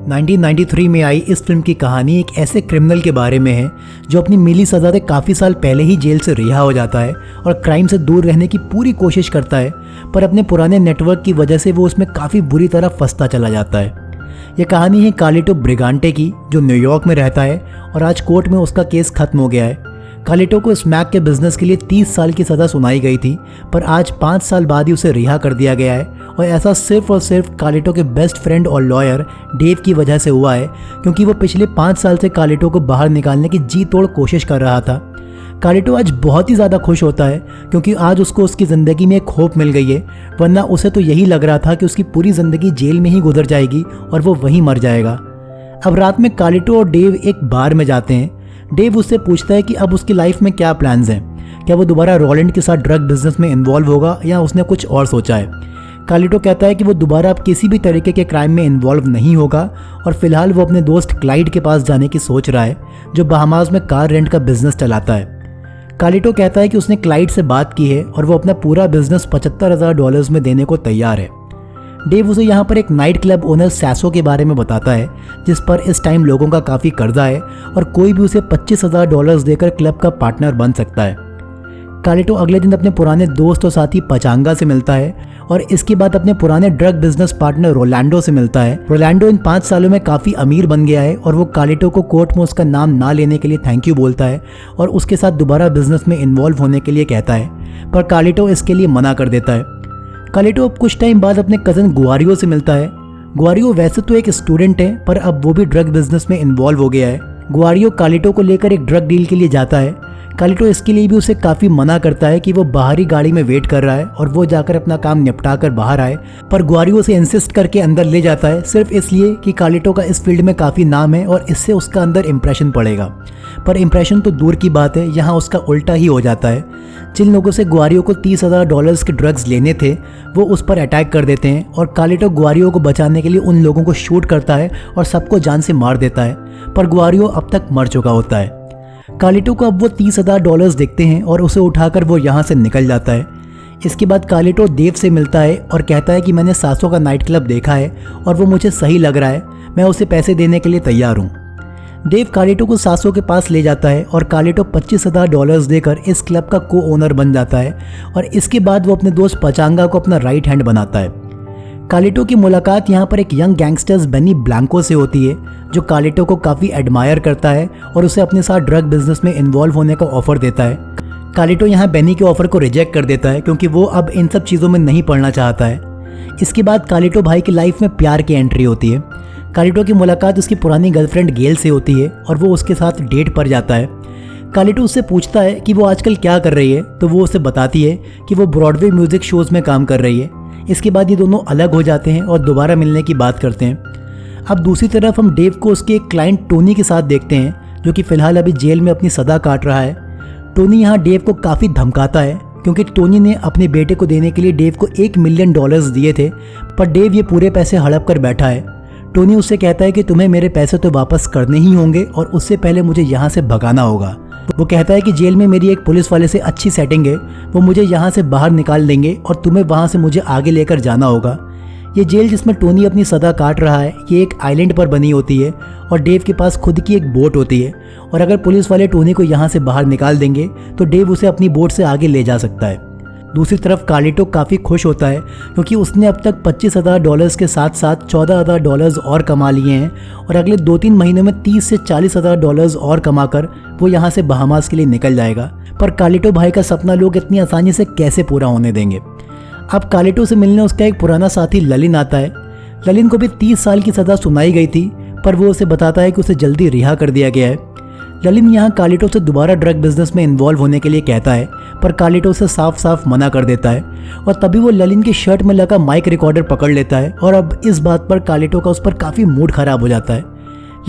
1993 में आई इस फिल्म की कहानी एक ऐसे क्रिमिनल के बारे में है जो अपनी मिली सज़ा से काफ़ी साल पहले ही जेल से रिहा हो जाता है और क्राइम से दूर रहने की पूरी कोशिश करता है, पर अपने पुराने नेटवर्क की वजह से वो उसमें काफ़ी बुरी तरह फंसता चला जाता है। यह कहानी है कार्लिटो ब्रिगांटे की, जो न्यूयॉर्क में रहता है और आज कोर्ट में उसका केस खत्म हो गया है। कार्लिटो को स्मैक के बिजनेस के लिए 30 साल की सज़ा सुनाई गई थी, पर आज 5 साल बाद ही उसे रिहा कर दिया गया है और ऐसा सिर्फ और सिर्फ कार्लिटो के बेस्ट फ्रेंड और लॉयर डेव की वजह से हुआ है, क्योंकि वो पिछले 5 साल से कार्लिटो को बाहर निकालने की जी तोड़ कोशिश कर रहा था। कार्लिटो आज बहुत ही ज़्यादा खुश होता है क्योंकि आज उसको उसकी ज़िंदगी में एक होप मिल गई है, वरना उसे तो यही लग रहा था कि उसकी पूरी ज़िंदगी जेल में ही गुजर जाएगी और वो वहीं मर जाएगा। अब रात में कार्लिटो और डेव एक बार में जाते हैं। डेव उससे पूछता है कि अब उसकी लाइफ में क्या प्लान्स हैं, क्या वो दोबारा रॉलैंड के साथ ड्रग बिजनेस में इन्वॉल्व होगा या उसने कुछ और सोचा है। कार्लिटो कहता है कि वो दोबारा अब किसी भी तरीके के क्राइम में इन्वॉल्व नहीं होगा और फिलहाल वो अपने दोस्त क्लाइड के पास जाने की सोच रहा है, जो बहामास में कार रेंट का बिजनेस चलाता है। कार्लिटो कहता है कि उसने क्लाइड से बात की है और वो अपना पूरा बिजनेस $75,000 में देने को तैयार है। डेव उसे यहाँ पर एक नाइट क्लब ओनर सैसो के बारे में बताता है, जिस पर इस टाइम लोगों का काफ़ी कर्जा है और कोई भी उसे $25,000 देकर क्लब का पार्टनर बन सकता है। कार्लिटो अगले दिन अपने पुराने दोस्त और साथी पचांगा से मिलता है और इसके बाद अपने पुराने ड्रग बिजनेस पार्टनर रोलैंडो से मिलता है। रोलैंडो इन 5 सालों में काफ़ी अमीर बन गया है और वो कार्लिटो को कोर्ट में उसका नाम ना लेने के लिए थैंक यू बोलता है और उसके साथ दोबारा बिजनेस में इन्वॉल्व होने के लिए कहता है, पर कार्लिटो इसके लिए मना कर देता है। कार्लिटो अब कुछ टाइम बाद अपने कज़न गुआरियो से मिलता है। गुआरियो वैसे तो एक स्टूडेंट है, पर अब वो भी ड्रग बिजनेस में इन्वॉल्व हो गया है। गुआरियो कार्लिटो को लेकर एक ड्रग डील के लिए जाता है। कार्लिटो इसके लिए भी उसे काफ़ी मना करता है कि वो बाहरी गाड़ी में वेट कर रहा है और वो जाकर अपना काम निपटा कर बाहर आए, पर गुआरियो उसे इंसिस्ट करके अंदर ले जाता है, सिर्फ इसलिए कि कार्लिटो का इस फील्ड में काफ़ी नाम है और इससे उसका अंदर इंप्रेशन पड़ेगा। पर इंप्रेशन तो दूर की बात है, यहाँ उसका उल्टा ही हो जाता है। जिन लोगों से गुआरियो को $30,000 के ड्रग्स लेने थे, वो उस पर अटैक कर देते हैं और कार्लिटो गुआरियो को बचाने के लिए उन लोगों को शूट करता है और सबको जान से मार देता है, पर गुआरियो अब तक मर चुका होता है। कार्लिटो को अब वो $30,000 देखते हैं और उसे उठाकर वो यहाँ से निकल जाता है। इसके बाद कार्लिटो देव से मिलता है और कहता है कि मैंने सासो का नाइट क्लब देखा है और वो मुझे सही लग रहा है, मैं उसे पैसे देने के लिए तैयार हूँ। देव कार्लिटो को सासो के पास ले जाता है और कार्लिटो $25,000 देकर इस क्लब का को ओनर बन जाता है और इसके बाद वो अपने दोस्त पचांगा को अपना राइट हैंड बनाता है। कार्लिटो की मुलाकात यहाँ पर एक यंग गैंगस्टर्स बेनी ब्लैंको से होती है, जो कार्लिटो को काफ़ी एडमायर करता है और उसे अपने साथ ड्रग बिजनेस में इन्वॉल्व होने का ऑफर देता है। कार्लिटो यहाँ बेनी के ऑफर को रिजेक्ट कर देता है क्योंकि वो अब इन सब चीज़ों में नहीं पड़ना चाहता है। इसके बाद कार्लिटो भाई की लाइफ में प्यार की एंट्री होती है। कार्लिटो की मुलाकात उसकी पुरानी गर्लफ्रेंड गेल से होती है और वो उसके साथ डेट पर जाता है। कार्लिटो उससे पूछता है कि वो आजकल क्या कर रही है, तो वो उसे बताती है कि वो ब्रॉडवे म्यूजिक शोज़ में काम कर रही है। इसके बाद ये दोनों अलग हो जाते हैं और दोबारा मिलने की बात करते हैं। अब दूसरी तरफ हम डेव को उसके एक क्लाइंट टोनी के साथ देखते हैं, जो कि फ़िलहाल अभी जेल में अपनी सज़ा काट रहा है। टोनी यहाँ डेव को काफ़ी धमकाता है क्योंकि टोनी ने अपने बेटे को देने के लिए डेव को $1 मिलियन दिए थे, पर डेव ये पूरे पैसे हड़प कर बैठा है। टोनी उससे कहता है कि तुम्हें मेरे पैसे तो वापस करने ही होंगे और उससे पहले मुझे यहाँ से भगाना होगा। वो कहता है कि जेल में मेरी एक पुलिस वाले से अच्छी सेटिंग है, वो मुझे यहाँ से बाहर निकाल देंगे और तुम्हें वहाँ से मुझे आगे लेकर जाना होगा। ये जेल जिसमें टोनी अपनी सज़ा काट रहा है, ये एक आइलैंड पर बनी होती है और डेव के पास खुद की एक बोट होती है और अगर पुलिस वाले टोनी को यहाँ से बाहर निकाल देंगे तो डेव उसे अपनी बोट से आगे ले जा सकता है। दूसरी तरफ कार्लिटो काफ़ी खुश होता है क्योंकि उसने अब तक $25,000 के साथ साथ $14,000 और कमा लिए हैं और अगले 2-3 महीनों में $30,000 से $40,000 और कमाकर वो यहाँ से बहामास के लिए निकल जाएगा। पर कार्लिटो भाई का सपना लोग इतनी आसानी से कैसे पूरा होने देंगे। अब कार्लिटो से मिलने उसका एक पुराना साथी ललिन आता है। ललिन को भी 30 साल की सज़ा सुनाई गई थी, पर वो उसे बताता है कि उसे जल्दी रिहा कर दिया गया है। ललिन यहाँ कार्लिटो से दोबारा ड्रग बिजनेस में इन्वॉल्व होने के लिए कहता है, पर कार्लिटो उसे साफ साफ मना कर देता है और तभी वो ललिन की शर्ट में लगा माइक रिकॉर्डर पकड़ लेता है और अब इस बात पर कार्लिटो का उस पर काफ़ी मूड खराब हो जाता है।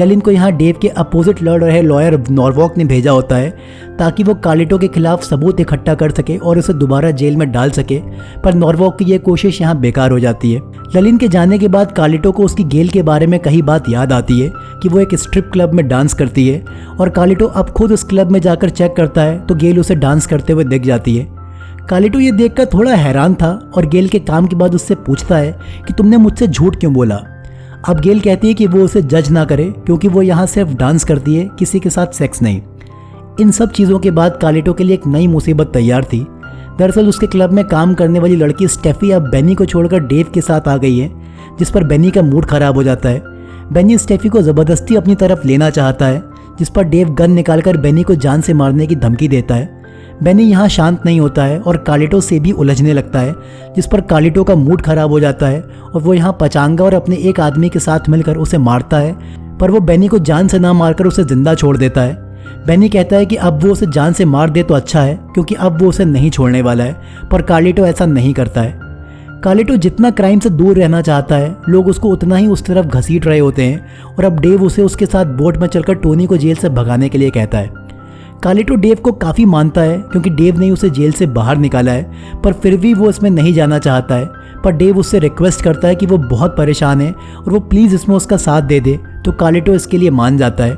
ललिन को यहाँ डेव के अपोजिट लड़ रहे लॉयर नॉरवॉक ने भेजा होता है ताकि वो कार्लिटो के खिलाफ सबूत इकट्ठा कर सके और उसे दोबारा जेल में डाल सके, पर नॉरवॉक की ये कोशिश यहाँ बेकार हो जाती है। ललिन के जाने के बाद कार्लिटो को उसकी गेल के बारे में कई बात याद आती है कि वो एक स्ट्रिप क्लब में डांस करती है और कार्लिटो अब खुद उस क्लब में जाकर चेक करता है तो गेल उसे डांस करते हुए दिख जाती है। कार्लिटो ये देखकर थोड़ा हैरान था और गेल के काम के बाद उससे पूछता है कि तुमने मुझसे झूठ क्यों बोला। अब गेल कहती है कि वो उसे जज ना करे क्योंकि वो यहाँ सिर्फ डांस करती है, किसी के साथ सेक्स नहीं। इन सब चीज़ों के बाद कार्लिटो के लिए एक नई मुसीबत तैयार थी। दरअसल उसके क्लब में काम करने वाली लड़की स्टेफी अब बेनी को छोड़कर डेव के साथ आ गई है, जिस पर बेनी का मूड खराब हो जाता है। बेनी स्टेफी को ज़बरदस्ती अपनी तरफ लेना चाहता है, जिस पर डेव गन निकालकर बेनी को जान से मारने की धमकी देता है। बेनी यहाँ शांत नहीं होता है और कार्लिटो से भी उलझने लगता है, जिस पर कार्लिटो का मूड खराब हो जाता है और वो यहाँ पचांगा और अपने एक आदमी के साथ मिलकर उसे मारता है, पर वो बेनी को जान से ना मारकर उसे जिंदा छोड़ देता है। बेनी कहता है कि अब वो उसे जान से मार दे तो अच्छा है क्योंकि अब वो उसे नहीं छोड़ने वाला है, पर कार्लिटो ऐसा नहीं करता है। कार्लिटो जितना क्राइम से दूर रहना चाहता है, लोग उसको उतना ही उस तरफ घसीट रहे होते हैं और अब डेव उसे उसके साथ बोट में चलकर टोनी को जेल से भगाने के लिए कहता है। कार्लिटो डेव को काफ़ी मानता है क्योंकि डेव ने उसे जेल से बाहर निकाला है, पर फिर भी वो इसमें नहीं जाना चाहता है। पर डेव उससे रिक्वेस्ट करता है कि वो बहुत परेशान है और वो प्लीज़ इसमें उसका साथ दे दे, तो कार्लिटो इसके लिए मान जाता है।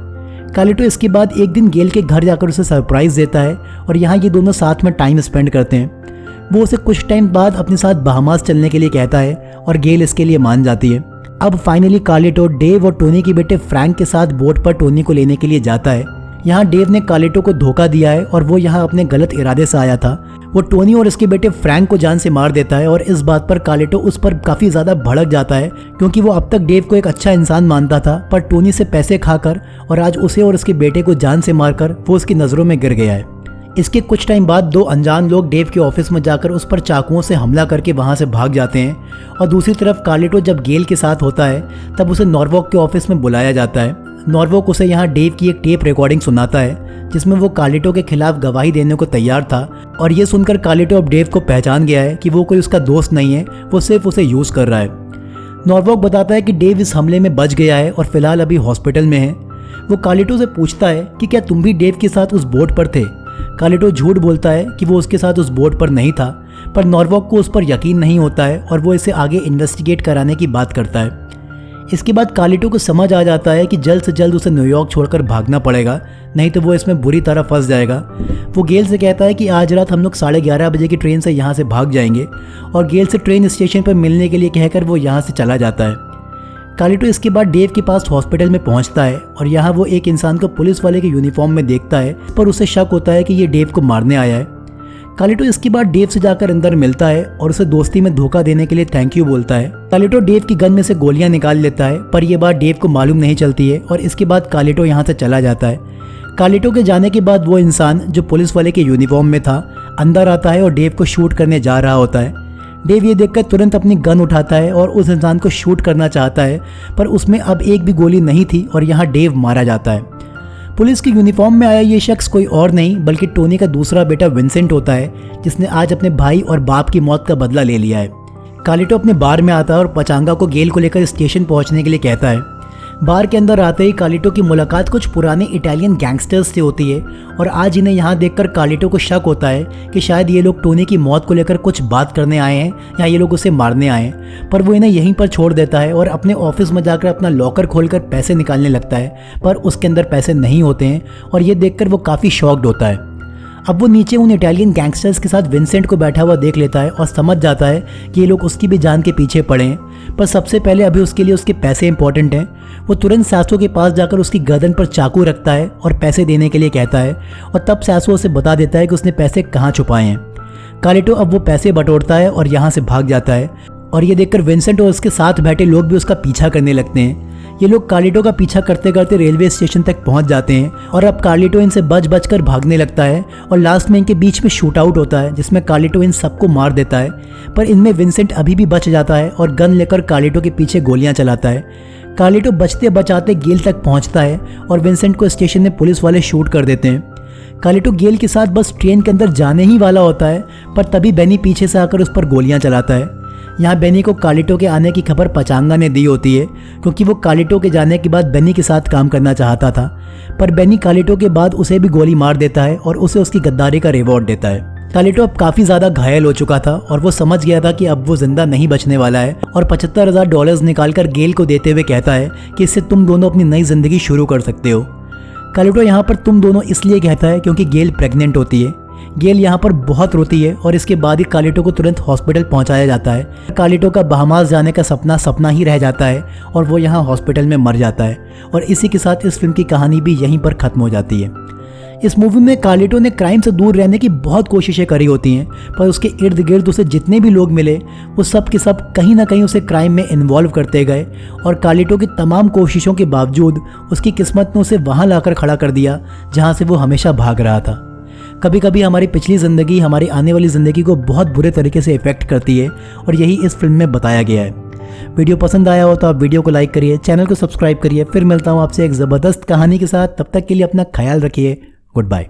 कार्लिटो इसके बाद एक दिन गेल के घर जाकर उसे सरप्राइज़ देता है और यहाँ ये दोनों साथ में टाइम स्पेंड करते हैं। वो उसे कुछ टाइम बाद अपने साथ बहामास चलने के लिए कहता है और गेल इसके लिए मान जाती है। अब फाइनली कार्लिटो डेव और टोनी के बेटे फ्रैंक के साथ बोट पर टोनी को लेने के लिए जाता है। यहाँ डेव ने कार्लिटो को धोखा दिया है और वो यहाँ अपने गलत इरादे से आया था। वो टोनी और इसके बेटे फ्रैंक को जान से मार देता है और इस बात पर कार्लिटो उस पर काफ़ी ज़्यादा भड़क जाता है क्योंकि वो अब तक डेव को एक अच्छा इंसान मानता था, पर टोनी से पैसे खाकर और आज उसे और उसके बेटे को जान से मारकर वो उसकी नज़रों में गिर गया है। इसके कुछ टाइम बाद दो अनजान लोग डेव के ऑफिस में जाकर उस पर चाकुओं से हमला करके वहाँ से भाग जाते हैं और दूसरी तरफ कार्लिटो जब गेल के साथ होता है तब उसे नॉर्वॉक के ऑफिस में बुलाया जाता है। नॉर्वॉक उसे यहाँ डेव की एक टेप रिकॉर्डिंग सुनाता है जिसमें वो कार्लिटो के खिलाफ गवाही देने को तैयार था और ये सुनकर कार्लिटो अब डेव को पहचान गया है कि वो कोई उसका दोस्त नहीं है, वो सिर्फ उसे यूज़ कर रहा है। नॉर्वॉक बताता है कि डेव इस हमले में बच गया है और फिलहाल अभी हॉस्पिटल में है। वो कार्लिटो से पूछता है कि क्या तुम भी डेव के साथ उस बोट पर थे। कार्लिटो झूठ बोलता है कि वो उसके साथ उस बोट पर नहीं था, पर नॉर्वॉक को उस पर यकीन नहीं होता है और वो इसे आगे इन्वेस्टिगेट कराने की बात करता है। इसके बाद कार्लिटो को समझ आ जाता है कि जल्द से जल्द उसे न्यूयॉर्क छोड़कर भागना पड़ेगा, नहीं तो वो इसमें बुरी तरह फंस जाएगा। वो गेल से कहता है कि आज रात हम लोग 11:30 बजे की ट्रेन से यहाँ से भाग जाएंगे और गेल से ट्रेन स्टेशन पर मिलने के लिए कहकर वो यहाँ से चला जाता है। कार्लिटो इसके बाद डेव के पास हॉस्पिटल में पहुँचता है और यहाँ वो एक इंसान को पुलिस वाले के यूनिफॉर्म में देखता है, पर उसे शक होता है कि ये डेव को मारने आया है। कार्लिटो इसके बाद डेव से जाकर अंदर मिलता है और उसे दोस्ती में धोखा देने के लिए थैंक यू बोलता है। कार्लिटो डेव की गन में से गोलियां निकाल लेता है, पर यह बात डेव को मालूम नहीं चलती है और इसके बाद कार्लिटो यहाँ से चला जाता है। कार्लिटो के जाने के बाद वो इंसान जो पुलिस वाले के यूनिफॉर्म में था अंदर आता है और डेव को शूट करने जा रहा होता है। डेव ये देखकर तुरंत अपनी गन उठाता है और उस इंसान को शूट करना चाहता है, पर उसमें अब एक भी गोली नहीं थी और यहाँ डेव मारा जाता है। पुलिस की यूनिफॉर्म में आया ये शख्स कोई और नहीं बल्कि टोनी का दूसरा बेटा विंसेंट होता है, जिसने आज अपने भाई और बाप की मौत का बदला ले लिया है। कार्लिटो अपने बार में आता है और पचांगा को गेल को लेकर स्टेशन पहुंचने के लिए कहता है। बार के अंदर आते ही कार्लिटो की मुलाकात कुछ पुराने इटालियन गैंगस्टर्स से होती है और आज इन्हें यहाँ देखकर कार्लिटो को शक होता है कि शायद ये लोग टोनी की मौत को लेकर कुछ बात करने आए हैं या ये लोग उसे मारने आए हैं, पर वो इन्हें यहीं पर छोड़ देता है और अपने ऑफिस में जाकर अपना लॉकर खोलकर पैसे निकालने लगता है, पर उसके अंदर पैसे नहीं होते हैं और ये देखकर वो काफ़ी शॉक्ड होता है। अब वो नीचे उन इटालियन गैंगस्टर्स के साथ विंसेंट को बैठा हुआ देख लेता है और समझ जाता है कि ये लोग उसकी भी जान के पीछे पड़े हैं, पर सबसे पहले अभी उसके लिए उसके पैसे इंपॉर्टेंट हैं। वो तुरंत सैसो के पास जाकर उसकी गर्दन पर चाकू रखता है और पैसे देने के लिए कहता है और तब सैसो उसे बता देता है कि उसने पैसे कहाँ छुपाए हैं। कार्लिटो अब वो पैसे बटोरता है और यहाँ से भाग जाता है और ये देखकर विंसेंट और उसके साथ बैठे लोग भी उसका पीछा करने लगते हैं। ये लोग कार्लिटो का पीछा करते करते रेलवे स्टेशन तक पहुंच जाते हैं और अब कार्लिटो इनसे बच कर भागने लगता है और लास्ट में इनके बीच में शूट आउट होता है जिसमें कार्लिटो इन सबको मार देता है, पर इनमें विंसेंट अभी भी बच जाता है और गन लेकर कार्लिटो के पीछे गोलियां चलाता है। कार्लिटो बचते बचाते गेल तक पहुंचता है और विंसेंट को स्टेशन में पुलिस वाले शूट कर देते हैं। कार्लिटो गेल के साथ बस ट्रेन के अंदर जाने ही वाला होता है, पर तभी बेनी पीछे से आकर उस पर गोलियां चलाता है। यहाँ बेनी को कार्लिटो के आने की खबर पचांगा ने दी होती है क्योंकि वो कार्लिटो के जाने के बाद बेनी के साथ काम करना चाहता था, पर बेनी कार्लिटो के बाद उसे भी गोली मार देता है और उसे उसकी गद्दारी का रिवॉर्ड देता है। कार्लिटो अब काफ़ी ज़्यादा घायल हो चुका था और वो समझ गया था कि अब वो जिंदा नहीं बचने वाला है और $75,000 निकालकर गेल को देते हुए कहता है कि इससे तुम दोनों अपनी नई जिंदगी शुरू कर सकते हो। कार्लिटो यहाँ पर तुम दोनों इसलिए कहता है क्योंकि गेल प्रेग्नेंट होती है। गेल यहाँ पर बहुत रोती है और इसके बाद ही कार्लिटो को तुरंत हॉस्पिटल पहुँचाया जाता है। कार्लिटो का बहामास जाने का सपना सपना ही रह जाता है और वो यहाँ हॉस्पिटल में मर जाता है और इसी के साथ इस फिल्म की कहानी भी यहीं पर ख़त्म हो जाती है। इस मूवी में कार्लिटो ने क्राइम से दूर रहने की बहुत कोशिशें करी होती हैं, पर उसके इर्द गिर्द उसे जितने भी लोग मिले वो सब के सब कहीं ना कहीं उसे क्राइम में इन्वॉल्व करते गए और कार्लिटो की तमाम कोशिशों के बावजूद उसकी किस्मत ने उसे वहाँ लाकर खड़ा कर दिया जहाँ से वो हमेशा भाग रहा था। कभी कभी हमारी पिछली ज़िंदगी हमारी आने वाली ज़िंदगी को बहुत बुरे तरीके से इफ़ेक्ट करती है और यही इस फिल्म में बताया गया है। वीडियो पसंद आया हो तो आप वीडियो को लाइक करिए, चैनल को सब्सक्राइब करिए। फिर मिलता हूँ आपसे एक ज़बरदस्त कहानी के साथ। तब तक के लिए अपना ख्याल रखिए। Good bye.